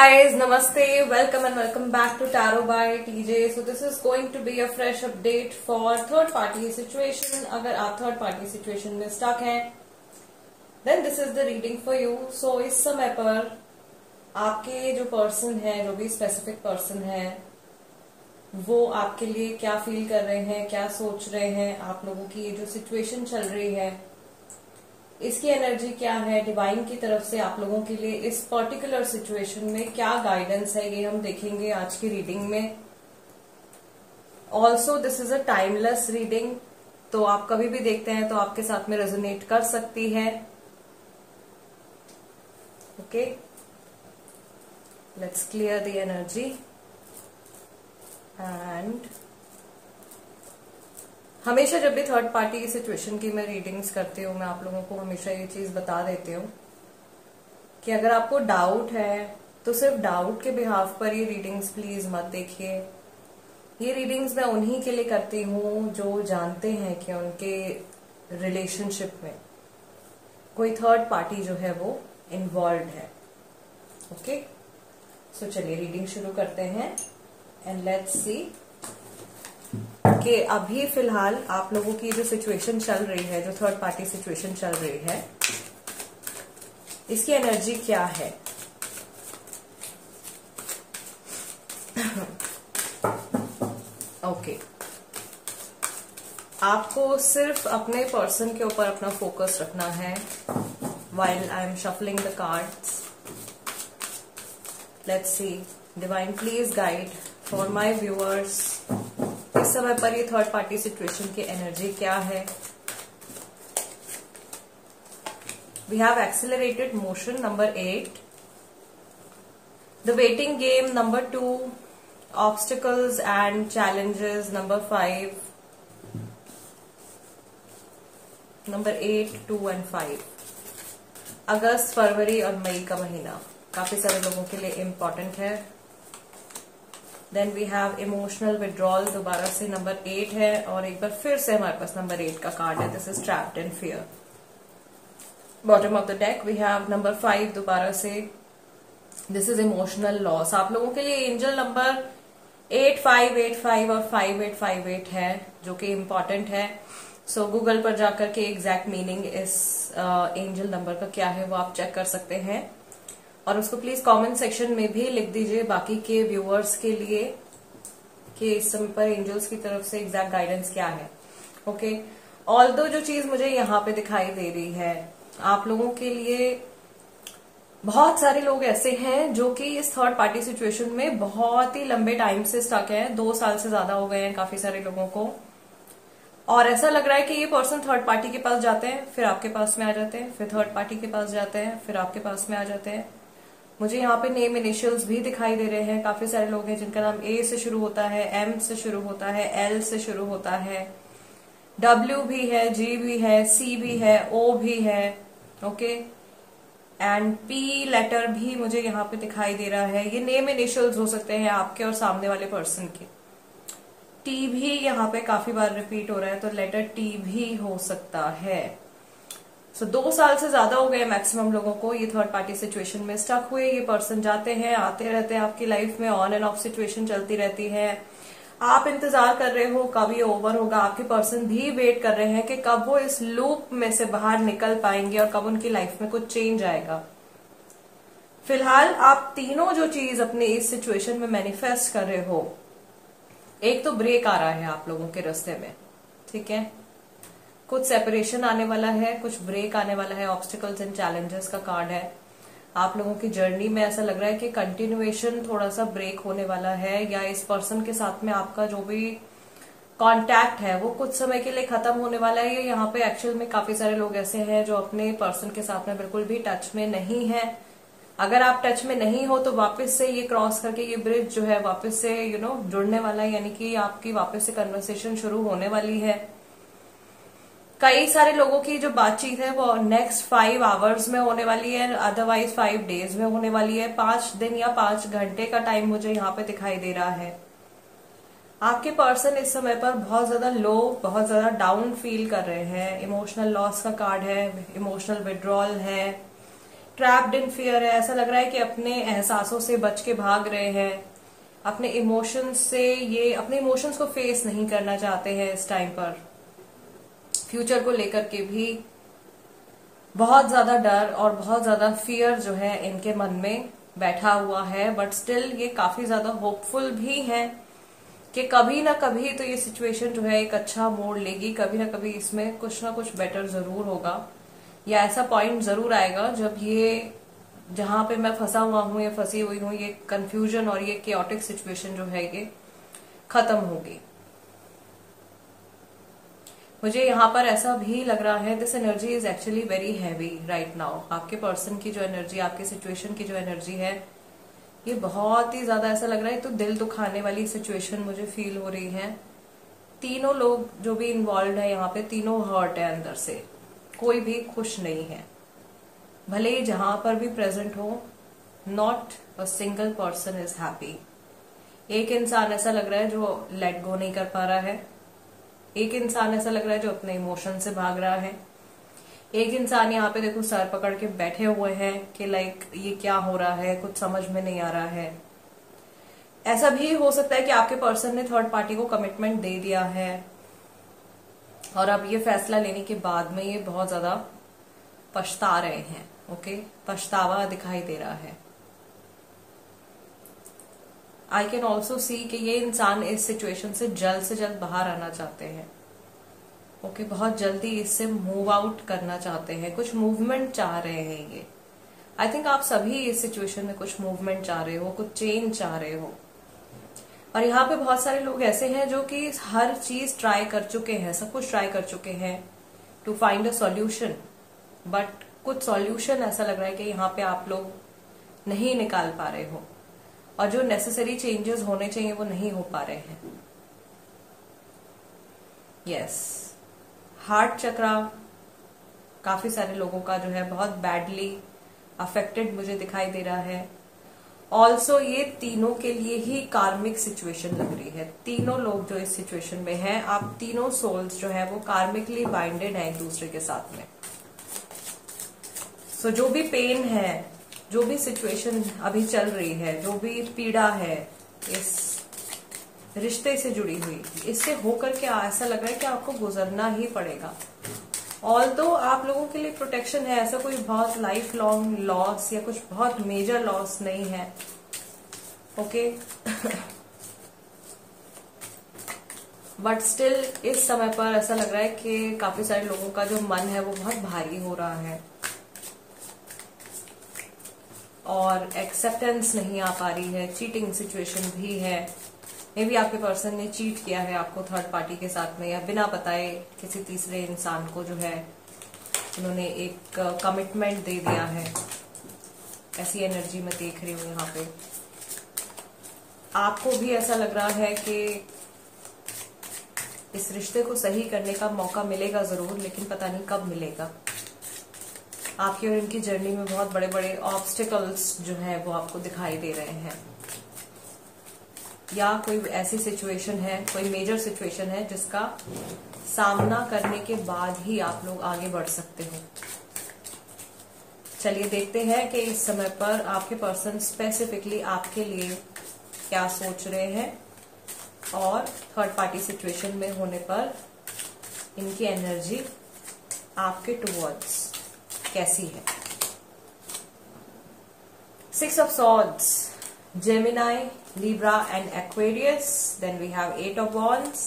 guys, namaste, welcome and welcome back to Tarot by TJ. So this is going to be a fresh update for third party situation. अगर आप third party situation में stuck हैं, then this is the reading for you. So इस समय पर आपके जो person है, जो भी specific person है, वो आपके लिए क्या फील कर रहे हैं, क्या सोच रहे हैं, आप लोगों की ये जो सिचुएशन चल रही है इसकी एनर्जी क्या है, डिवाइन की तरफ से आप लोगों के लिए इस पर्टिकुलर सिचुएशन में क्या गाइडेंस है, ये हम देखेंगे आज की रीडिंग में. Also this is a timeless reading, तो आप कभी भी देखते हैं तो आपके साथ में रेजोनेट कर सकती है. Okay, let's clear the energy. And हमेशा जब भी थर्ड पार्टी की सिचुएशन की मैं रीडिंग्स करती हूँ, मैं आप लोगों को हमेशा ये चीज बता देती हूँ कि अगर आपको डाउट है तो सिर्फ डाउट के बिहाफ पर ये रीडिंग्स प्लीज मत देखिए. ये रीडिंग्स मैं उन्हीं के लिए करती हूँ जो जानते हैं कि उनके रिलेशनशिप में कोई थर्ड पार्टी जो है वो इन्वॉल्व है. ओके, सो चलिए रीडिंग शुरू करते हैं. एंड लेट्स सी कि अभी फिलहाल आप लोगों की जो सिचुएशन चल रही है, जो थर्ड पार्टी सिचुएशन चल रही है, इसकी एनर्जी क्या है. ओके, आपको सिर्फ अपने पर्सन के ऊपर अपना फोकस रखना है while I am shuffling the cards. Let's see, divine please guide for my viewers. इस समय पर ये थर्ड पार्टी सिचुएशन की एनर्जी क्या है. We have accelerated motion number 8, the waiting game number 2, obstacles and challenges number 5, number 8, 2 and 5. अगस्त, फरवरी और मई का महीना काफी सारे लोगों के लिए इम्पोर्टेंट है. Then we have emotional withdrawal, दोबारा से नंबर 8 है और एक बार फिर से हमारे पास नंबर 8 का कार्ड है. This is trapped in fear. Bottom of the deck we have number 5 दोबारा से. This is emotional loss. आप लोगों के लिए एंजल नंबर 8585 और 5858 है जो कि इम्पोर्टेंट है. सो गूगल पर जाकर के एग्जैक्ट मीनिंग इस एंजल नंबर का क्या है वो आप चेक कर सकते हैं और उसको प्लीज कमेंट सेक्शन में भी लिख दीजिए बाकी के व्यूअर्स के लिए कि इस समय पर एंजल्स की तरफ से एग्जैक्ट गाइडेंस क्या है. ओके, ऑल्दो जो चीज मुझे यहाँ पे दिखाई दे रही है, आप लोगों के लिए बहुत सारे लोग ऐसे हैं जो कि इस थर्ड पार्टी सिचुएशन में बहुत ही लंबे टाइम से स्टक हैं. 2 साल से ज्यादा हो गए हैं काफी सारे लोगों को, और ऐसा लग रहा है कि ये पर्सन थर्ड पार्टी के पास जाते हैं, फिर आपके पास में आ जाते हैं, फिर थर्ड पार्टी के पास जाते हैं, फिर आपके पास में आ जाते हैं. मुझे यहाँ पे नेम इनिशियल्स भी दिखाई दे रहे हैं. काफी सारे लोग हैं जिनका नाम ए से शुरू होता है, एम से शुरू होता है, एल से शुरू होता है, डब्ल्यू भी है, जी भी है, सी भी है, ओ भी है. ओके, एंड पी लेटर भी मुझे यहाँ पे दिखाई दे रहा है. ये नेम इनिशियल्स हो सकते हैं आपके और सामने वाले पर्सन के. टी भी यहाँ पे काफी बार रिपीट हो रहा है, तो लेटर टी भी हो सकता है. सो 2 साल से ज्यादा हो गए मैक्सिमम लोगों को ये थर्ड पार्टी सिचुएशन में स्टक हुए. ये पर्सन जाते हैं, आते रहते हैं आपकी लाइफ में, ऑन एंड ऑफ सिचुएशन चलती रहती है. आप इंतजार कर रहे हो कब ये ओवर होगा, आपके पर्सन भी वेट कर रहे हैं कि कब वो इस लूप में से बाहर निकल पाएंगे और कब उनकी लाइफ में कुछ चेंज आएगा. फिलहाल आप तीनों जो चीज अपने इस सिचुएशन में मैनिफेस्ट कर रहे हो, एक तो ब्रेक आ रहा है आप लोगों के रास्ते में, ठीक है, कुछ सेपरेशन आने वाला है, कुछ ब्रेक आने वाला है. ऑब्स्टिकल्स एंड चैलेंजेस का कार्ड है. आप लोगों की जर्नी में ऐसा लग रहा है कि कंटिन्यूएशन थोड़ा सा ब्रेक होने वाला है, या इस पर्सन के साथ में आपका जो भी कांटेक्ट है वो कुछ समय के लिए खत्म होने वाला है. यहाँ पे एक्चुअल में काफी सारे लोग ऐसे हैं जो अपने पर्सन के साथ में बिल्कुल भी टच में नहीं है. अगर आप टच में नहीं हो तो वापस से ये क्रॉस करके ये ब्रिज जो है वापस से जुड़ने वाला है, यानी कि आपकी वापस से कन्वर्सेशन शुरू होने वाली है. कई सारे लोगों की जो बातचीत है वो नेक्स्ट 5 आवर्स में होने वाली है, अदरवाइज 5 डेज में होने वाली है. 5 दिन या 5 घंटे का टाइम मुझे यहाँ पे दिखाई दे रहा है. आपके पर्सन इस समय पर बहुत ज्यादा लो, बहुत ज्यादा डाउन फील कर रहे हैं. इमोशनल लॉस का कार्ड है, इमोशनल विड्रॉल है, ट्रैप्ड इन फियर है, ऐसा लग रहा है कि अपने एहसासों से बच के भाग रहे हैं, अपने इमोशंस से, ये अपने इमोशंस को फेस नहीं करना चाहते हैं इस टाइम पर। फ्यूचर को लेकर के भी बहुत ज्यादा डर और बहुत ज्यादा फियर जो है इनके मन में बैठा हुआ है, बट स्टिल ये काफी ज्यादा होपफुल भी है कि कभी ना कभी तो ये सिचुएशन जो है एक अच्छा मोड़ लेगी, कभी ना कभी इसमें कुछ ना कुछ बेटर जरूर होगा, या ऐसा पॉइंट जरूर आएगा जब ये जहां पे मैं फंसा हुआ हूं या फंसी हुई हूं, ये कंफ्यूजन और ये केओटिक सिचुएशन जो है ये खत्म होगी। मुझे यहाँ पर ऐसा भी लग रहा है, this energy is actually very heavy right now. आपके पर्सन की जो एनर्जी, आपके सिचुएशन की जो एनर्जी है, ये बहुत ही ज्यादा ऐसा लग रहा है, तो दिल दुखाने वाली सिचुएशन मुझे फील हो रही है। तीनों लोग जो भी इन्वॉल्व है यहाँ पे, तीनों हर्ट है अंदर से, कोई भी खुश नहीं है, भले ही जहां पर भी प्रेजेंट हो, not a single person is happy. एक इंसान ऐसा लग रहा है जो लेट गो नहीं कर पा रहा है, एक इंसान ऐसा लग रहा है जो अपने इमोशन से भाग रहा है, एक इंसान यहाँ पे देखो सर पकड़ के बैठे हुए हैं कि लाइक ये क्या हो रहा है, कुछ समझ में नहीं आ रहा है। ऐसा भी हो सकता है कि आपके पर्सन ने थर्ड पार्टी को कमिटमेंट दे दिया है और अब ये फैसला लेने के बाद में ये बहुत ज्यादा पछता रहे हैं। ओके, पछतावा दिखाई दे रहा है। आई कैन ऑल्सो सी कि ये इंसान इस सिचुएशन से जल्द बाहर आना चाहते हैं। ओके, बहुत जल्दी इससे मूव आउट करना चाहते हैं, कुछ मूवमेंट चाह रहे हैं ये। आई थिंक आप सभी इस सिचुएशन में कुछ मूवमेंट चाह रहे हो, कुछ चेंज चाह रहे हो। और यहाँ पे बहुत सारे लोग ऐसे हैं जो कि हर चीज ट्राई कर चुके हैं, सब कुछ ट्राई कर चुके हैं to find a solution, but कुछ सॉल्यूशन ऐसा लग रहा है कि यहाँ पे आप लोग नहीं निकाल पा रहे हो और जो नेसेसरी चेंजेस होने चाहिए वो नहीं हो पा रहे हैं। यस, हार्ट चक्रा काफी सारे लोगों का जो है बहुत बैडली अफेक्टेड मुझे दिखाई दे रहा है। ऑल्सो ये तीनों के लिए ही कार्मिक सिचुएशन लग रही है। तीनों लोग जो इस सिचुएशन में हैं, आप तीनों सोल्स जो है वो कार्मिकली बाइंडेड है एक दूसरे के साथ में। सो जो भी पेन है, जो भी सिचुएशन अभी चल रही है, जो भी पीड़ा है इस रिश्ते से जुड़ी हुई, इससे होकर के ऐसा लग रहा है कि आपको गुजरना ही पड़ेगा। ऑल्दो आप लोगों के लिए प्रोटेक्शन है, ऐसा कोई बहुत लाइफ लॉन्ग लॉस या कुछ बहुत मेजर लॉस नहीं है। ओके बट स्टिल इस समय पर ऐसा लग रहा है कि काफी सारे लोगों का जो मन है वो बहुत भारी हो रहा है और एक्सेप्टेंस नहीं आ पा रही है। चीटिंग सिचुएशन भी है, मे बी आपके पर्सन ने चीट किया है आपको थर्ड पार्टी के साथ में, या बिना बताए किसी तीसरे इंसान को जो है उन्होंने एक कमिटमेंट दे दिया है। ऐसी एनर्जी मैं देख रही हूँ यहाँ पे। आपको भी ऐसा लग रहा है कि इस रिश्ते को सही करने का मौका मिलेगा जरूर, लेकिन पता नहीं कब मिलेगा। आपकी और इनकी जर्नी में बहुत बड़े बड़े ऑब्स्टिकल्स जो है वो आपको दिखाई दे रहे हैं, या कोई ऐसी सिचुएशन है, कोई मेजर सिचुएशन है जिसका सामना करने के बाद ही आप लोग आगे बढ़ सकते हो। चलिए देखते हैं कि इस समय पर आपके पर्सन स्पेसिफिकली आपके लिए क्या सोच रहे हैं और थर्ड पार्टी सिचुएशन में होने पर इनकी एनर्जी आपके टुवर्ड्स कैसी है। 6 of Swords, Gemini, Libra and Aquarius. Then we have 8 of Wands,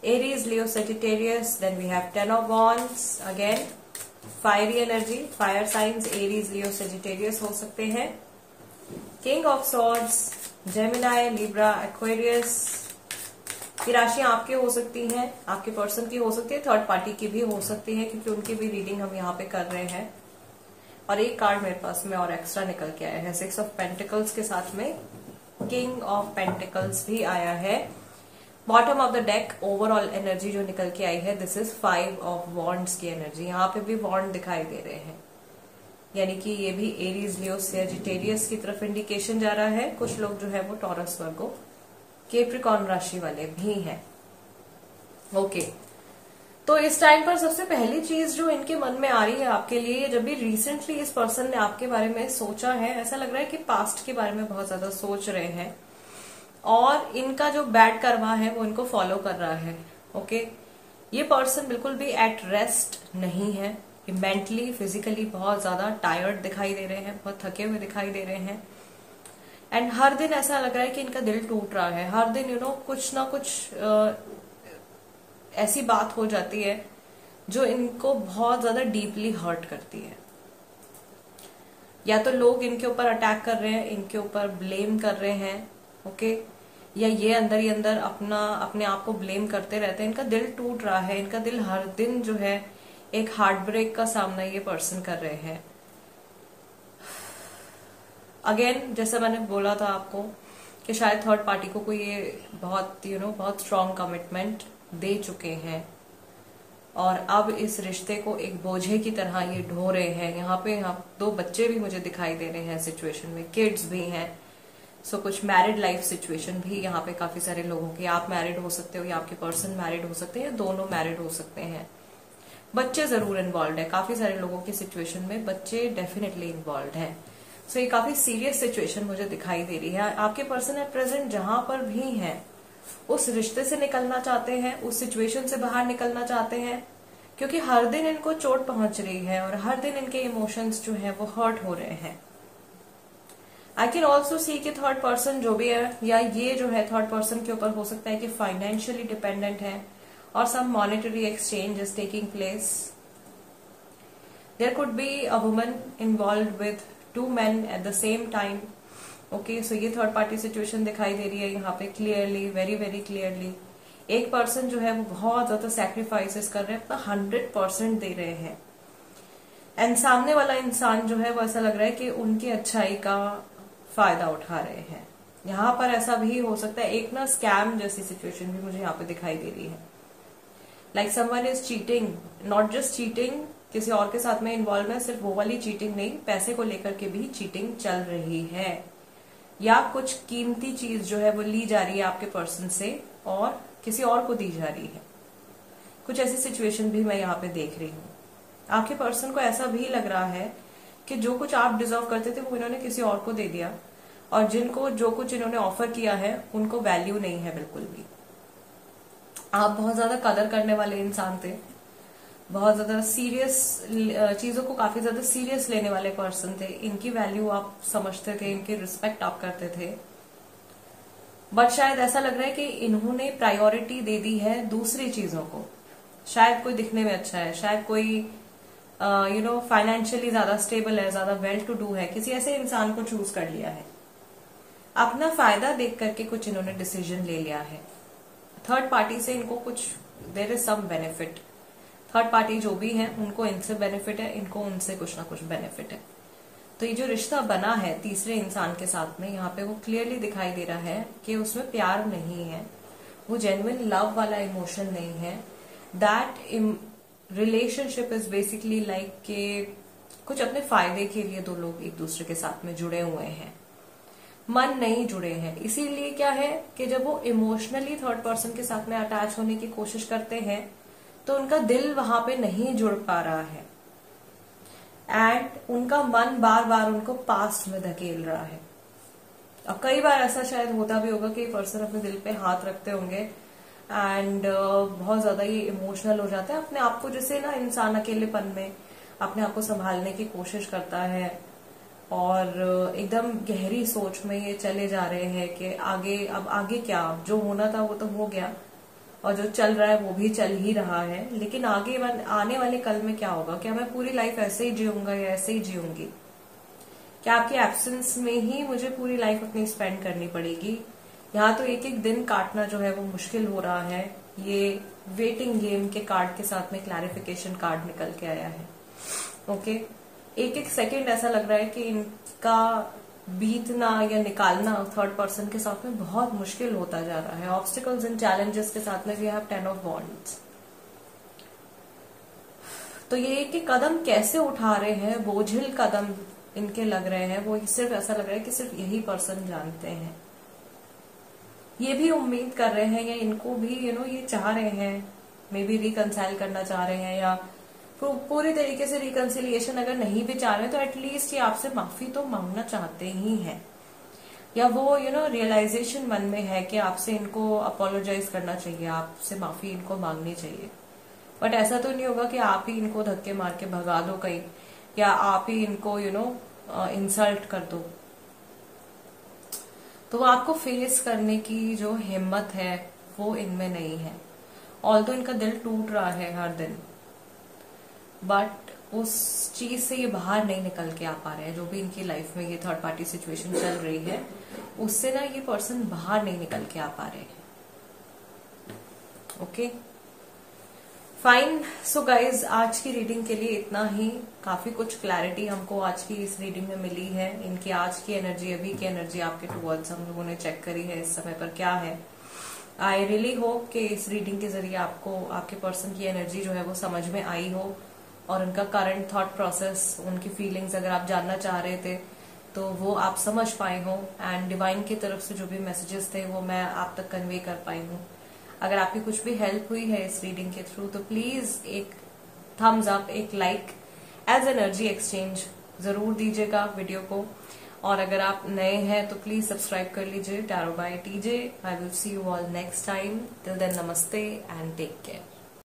Aries, Leo, Sagittarius. Then we have 10 of Wands. Again fiery energy, fire signs Aries, Leo, Sagittarius हो सकते हैं। King of Swords, Gemini, Libra, Aquarius. ये राशियां आपके हो सकती हैं, आपके पर्सन की हो सकती है, थर्ड पार्टी की भी हो सकती है, क्योंकि उनकी भी रीडिंग हम यहाँ पे कर रहे हैं। और एक कार्ड मेरे पास में और एक्स्ट्रा निकल के आया है, 6 of Pentacles के साथ में King of Pentacles भी आया है। Bottom of the deck overall energy जो निकल के आई है, दिस इज 5 of Wands की एनर्जी। यहाँ पे भी वॉन्ड दिखाई दे रहे हैं, यानी कि ये भी एरीज, लियो, सैजिटेरियस की तरफ इंडिकेशन जा रहा है। कुछ लोग जो है वो टॉरस, वर्गो, कैप्रिकॉर्न राशि वाले भी हैं। ओके, तो इस टाइम पर सबसे पहली चीज जो इनके मन में आ रही है आपके लिए, जब भी रिसेंटली इस पर्सन ने आपके बारे में सोचा है, ऐसा लग रहा है कि पास्ट के बारे में बहुत ज्यादा सोच रहे हैं और इनका जो बैड कर्मा है वो इनको फॉलो कर रहा है। ओके, ये पर्सन बिल्कुल भी एट रेस्ट नहीं है, मेंटली फिजिकली बहुत ज्यादा टायर्ड दिखाई दे रहे हैं, बहुत थके हुए दिखाई दे रहे हैं। एंड हर दिन ऐसा लग रहा है कि इनका दिल टूट रहा है, हर दिन कुछ ना कुछ ऐसी बात हो जाती है जो इनको बहुत ज्यादा डीपली हर्ट करती है। या तो लोग इनके ऊपर अटैक कर रहे हैं, इनके ऊपर ब्लेम कर रहे हैं, ओके, या ये अंदर ही अंदर अपने आप को ब्लेम करते रहते हैं। इनका दिल टूट रहा है, इनका दिल हर दिन जो है एक हार्ट ब्रेक का सामना ये पर्सन कर रहे हैं। अगेन जैसे मैंने बोला था आपको कि शायद थर्ड पार्टी को कोई ये बहुत बहुत स्ट्रॉन्ग कमिटमेंट दे चुके हैं और अब इस रिश्ते को एक बोझे की तरह ये ढो रहे हैं। यहाँ पे 2 बच्चे भी मुझे दिखाई दे रहे हैं सिचुएशन में, किड्स भी हैं। सो कुछ मैरिड लाइफ सिचुएशन भी यहाँ पे काफी सारे लोगों की, आप मैरिड हो सकते हो या आपके पर्सन मैरिड हो सकते हैं, दोनों मैरिड हो सकते हैं। बच्चे जरूर इन्वॉल्व है, काफी सारे लोगों की सिचुएशन में बच्चे डेफिनेटली इन्वॉल्व है। सो ये काफी सीरियस सिचुएशन मुझे दिखाई दे रही है। आपके पर्सन एट प्रेजेंट जहां पर भी हैं उस रिश्ते से निकलना चाहते हैं, उस सिचुएशन से बाहर निकलना चाहते हैं, क्योंकि हर दिन इनको चोट पहुंच रही है और हर दिन इनके इमोशंस जो हैं वो हर्ट हो रहे हैं। आई कैन ऑल्सो सी कि थर्ड पर्सन जो भी है या ये जो है थर्ड पर्सन के ऊपर हो सकता है कि फाइनेंशियली डिपेंडेंट है और some monetary exchange is taking place. There could be a woman involve with 2 men at the same time. Okay, so ये थर्ड पार्टी सिचुएशन दिखाई दे रही है यहाँ पे क्लियरली, वेरी वेरी क्लियरली। एक पर्सन जो है वो बहुत ज्यादा सैक्रिफाइसेस कर रहे हैं, अपना 100% दे रहे हैं एंड सामने वाला इंसान जो है वो ऐसा लग रहा है कि उनकी अच्छाई का फायदा उठा रहे हैं। यहाँ पर ऐसा भी हो सकता है, एक ना स्कैम जैसी सिचुएशन भी मुझे यहाँ पे दिखाई दे रही है। Like someone is cheating, not just cheating किसी और के साथ में इन्वॉल्व है, सिर्फ वो वाली चीटिंग नहीं, पैसे को लेकर के भी चीटिंग चल रही है या कुछ कीमती चीज जो है वो ली जा रही है आपके पर्सन से और किसी और को दी जा रही है। कुछ ऐसी सिचुएशन भी मैं यहाँ पे देख रही हूँ। आपके पर्सन को ऐसा भी लग रहा है कि जो कुछ आप डिजर्व करते थे वो इन्होंने किसी और को दे दिया और जिनको जो कुछ इन्होंने ऑफर किया है उनको वैल्यू नहीं है बिल्कुल भी। आप बहुत ज्यादा कदर करने वाले इंसान थे, बहुत ज्यादा सीरियस चीजों को काफी ज्यादा सीरियस लेने वाले पर्सन थे, इनकी वैल्यू आप समझते थे, इनकी रिस्पेक्ट आप करते थे। बट शायद ऐसा लग रहा है कि इन्होंने प्रायोरिटी दे दी है दूसरी चीजों को। शायद कोई दिखने में अच्छा है, शायद कोई फाइनेंशियली ज्यादा स्टेबल है, ज्यादा वेल टू डू है, किसी ऐसे इंसान को चूज कर लिया है। अपना फायदा देख करके कुछ इन्होंने डिसीजन ले लिया है। थर्ड पार्टी से इनको कुछ there is some benefit. Third party जो भी है उनको इनसे बेनिफिट है, इनको उनसे कुछ ना कुछ बेनिफिट है। तो ये जो रिश्ता बना है तीसरे इंसान के साथ में, यहाँ पे वो क्लियरली दिखाई दे रहा है कि उसमें प्यार नहीं है, वो जेन्युइन लव वाला इमोशन नहीं है। That relationship is basically like के कुछ अपने फायदे के लिए 2 लोग एक दूसरे के साथ में जुड़े हुए हैं, मन नहीं जुड़े हैं। इसीलिए क्या है कि जब वो इमोशनली थर्ड पर्सन के साथ में अटैच होने की कोशिश करते हैं तो उनका दिल वहां पे नहीं जुड़ पा रहा है एंड उनका मन बार बार उनको पास्ट में धकेल रहा है। अब कई बार ऐसा शायद होता भी होगा कि पर्सन अपने दिल पे हाथ रखते होंगे एंड बहुत ज्यादा ये इमोशनल हो जाता है अपने आप को, जैसे ना इंसान अकेलेपन में अपने आप को संभालने की कोशिश करता है और एकदम गहरी सोच में ये चले जा रहे हैं कि अब आगे क्या, जो होना था वो तो हो गया और जो चल रहा है वो भी चल ही रहा है, लेकिन आगे आने वाले कल में क्या होगा, क्या मैं पूरी लाइफ ऐसे ही जीऊंगा या ऐसे ही जीऊंगी, क्या आपके एब्सेंस में ही मुझे पूरी लाइफ अपनी स्पेंड करनी पड़ेगी। यहाँ तो एक एक दिन काटना जो है वो मुश्किल हो रहा है। ये वेटिंग गेम के कार्ड के साथ में क्लैरिफिकेशन कार्ड निकल के आया है। ओके, एक एक सेकंड ऐसा लग रहा है कि इनका बीतना या निकालना थर्ड पर्सन के साथ में बहुत मुश्किल होता जा रहा है। ऑब्स्टिकल्स एंड चैलेंजेस के साथ में वी हैव 10 ऑफ वॉन्ड्स। तो ये एक एक कदम कैसे उठा रहे हैं, बोझिल कदम इनके लग रहे हैं, वो सिर्फ ऐसा लग रहा है कि सिर्फ यही पर्सन जानते हैं। ये भी उम्मीद कर रहे हैं या इनको भी ये चाह रहे हैं मे बी रिकंसाइल करना चाह रहे हैं, या पूरी तरीके से रिकंसिलिएशन अगर नहीं भी चाह रहे तो एटलीस्ट ये आपसे माफी तो मांगना चाहते ही हैं, या वो रियलाइजेशन मन में है कि आपसे इनको अपोलोजाइज करना चाहिए, आपसे माफी इनको मांगनी चाहिए। बट ऐसा तो नहीं होगा कि आप ही इनको धक्के मार के भगा दो कहीं, या आप ही इनको इंसल्ट कर दो। तो वो आपको फेस करने की जो हिम्मत है वो इनमें नहीं है। ऑल्दो इनका दिल टूट रहा है हर दिन, बट उस चीज से ये बाहर नहीं निकल के आ पा रहे हैं। जो भी इनकी लाइफ में ये थर्ड पार्टी सिचुएशन चल रही है उससे ना ये पर्सन बाहर नहीं निकल के आ पा रहे हैं। Okay fine. सो गाइज आज की रीडिंग के लिए इतना ही। काफी कुछ क्लैरिटी हमको आज की इस रीडिंग में मिली है। इनकी आज की एनर्जी, अभी की एनर्जी आपके टुवर्ड्स हम लोगों ने चेक करी है, इस समय पर क्या है। आई रियली होप कि इस रीडिंग के जरिए आपको आपके पर्सन की एनर्जी जो है वो समझ में आई हो, और उनका करंट थॉट प्रोसेस, उनकी फीलिंग्स अगर आप जानना चाह रहे थे तो वो आप समझ पाए हो, एंड डिवाइन की तरफ से जो भी मैसेजेस थे वो मैं आप तक कन्वे कर पाई हूँ। अगर आपकी कुछ भी हेल्प हुई है इस रीडिंग के थ्रू तो प्लीज एक थम्स अप, एक लाइक एज एनर्जी एक्सचेंज जरूर दीजिएगा वीडियो को। और अगर आप नए हैं तो प्लीज सब्सक्राइब कर लीजिए tarot by TJ. I will see you all next time. Till then नमस्ते एंड टेक केयर।